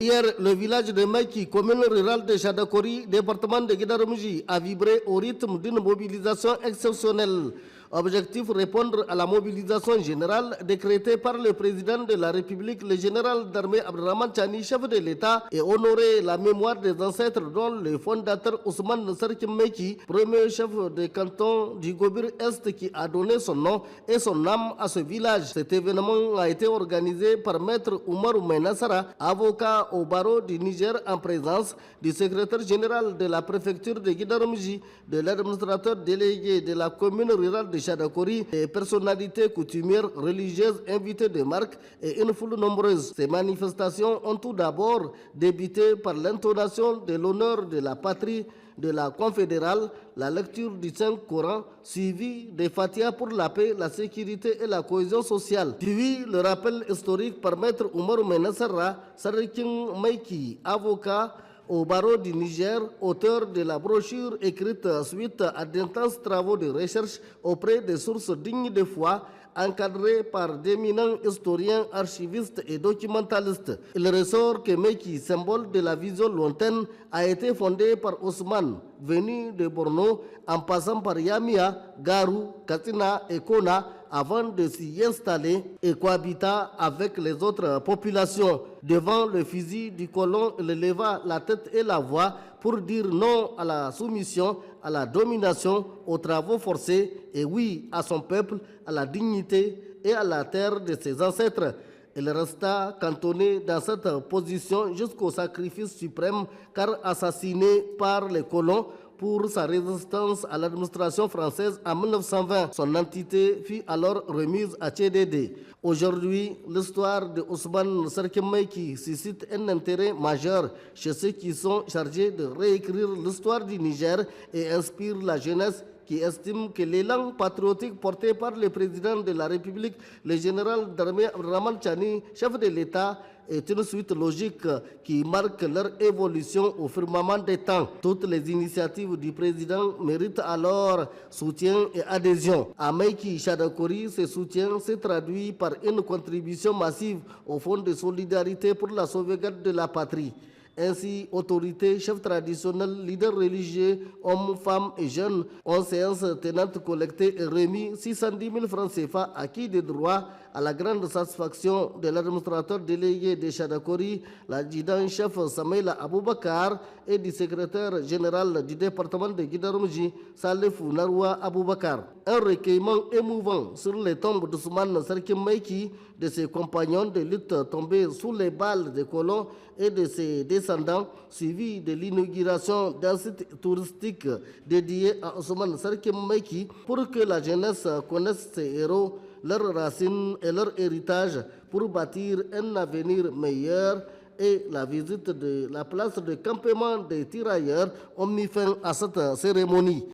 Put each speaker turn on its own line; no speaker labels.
Hier, le village de Maïki, commune rurale de Chadakori, département de Guidarumji, a vibré au rythme d'une mobilisation exceptionnelle. Objectif, répondre à la mobilisation générale décrétée par le président de la République, le général d'armée Abdraman Chani, chef de l'État, et honorer la mémoire des ancêtres dont le fondateur Ousmane Sarkim Maïki, premier chef de canton du Gobir Est qui a donné son nom et son âme à ce village. Cet événement a été organisé par maître Oumar Oumenassara, avocat au barreau du Niger en présence du secrétaire général de la préfecture de Guidarumji, de l'administrateur délégué de la commune rurale de Chadakori, des personnalités coutumières religieuses invitées de marque et une foule nombreuse. Ces manifestations ont tout d'abord débuté par l'intonation de l'honneur de la patrie de la confédérale, la lecture du Saint-Coran, suivi des Fatiha pour la paix, la sécurité et la cohésion sociale. Puis le rappel historique par maître Oumar Menassara, Sarikin Maïki, avocat au barreau du Niger, auteur de la brochure écrite suite à d'intenses travaux de recherche auprès des sources dignes de foi, encadré par d'éminents historiens, archivistes et documentalistes. Il ressort que Maïki, symbole de la vision lointaine, a été fondé par Ousmane, venu de Borno, en passant par Yamia, Garou, Katina et Kona, avant de s'y installer et cohabita avec les autres populations. Devant le fusil du colon, il leva la tête et la voix pour dire non à la soumission, à la domination, aux travaux forcés et oui à son peuple, à la dignité et à la terre de ses ancêtres. Il resta cantonné dans cette position jusqu'au sacrifice suprême, car assassiné par les colons pour sa résistance à l'administration française en 1920. Son entité fut alors remise à TDD. Aujourd'hui, l'histoire de Ousmane Sarkim Maïki suscite un intérêt majeur chez ceux qui sont chargés de réécrire l'histoire du Niger et inspire la jeunesse qui estime que l'élan patriotique porté par le président de la République, le général d'armée Abdraman Chani, chef de l'État, est une suite logique qui marque leur évolution au firmament des temps. Toutes les initiatives du président méritent alors soutien et adhésion. À Maïki Chadakori, ce soutien s'est traduit par une contribution massive au Fonds de solidarité pour la sauvegarde de la patrie. Ainsi, autorités, chefs traditionnels, leaders religieux, hommes, femmes et jeunes ont séance tenante collecté et remis 610 000 francs CFA acquis de droit à la grande satisfaction de l'administrateur délégué de Chadakori, l'adjudant-chef Samaïla Aboubakar et du secrétaire général du département de Guidarumji, Salifou Narwa Aboubakar. Un recueillement émouvant sur les tombes d'Ousmane Sarkim Maïki, de ses compagnons de lutte tombés sous les balles des colons et de ses descendants, suivi de l'inauguration d'un site touristique dédié à Ousmane Sarkim Maïki pour que la jeunesse connaisse ses héros, leurs racines et leur héritage pour bâtir un avenir meilleur. Et la visite de la place de campement des tirailleurs ont mis fin à cette cérémonie.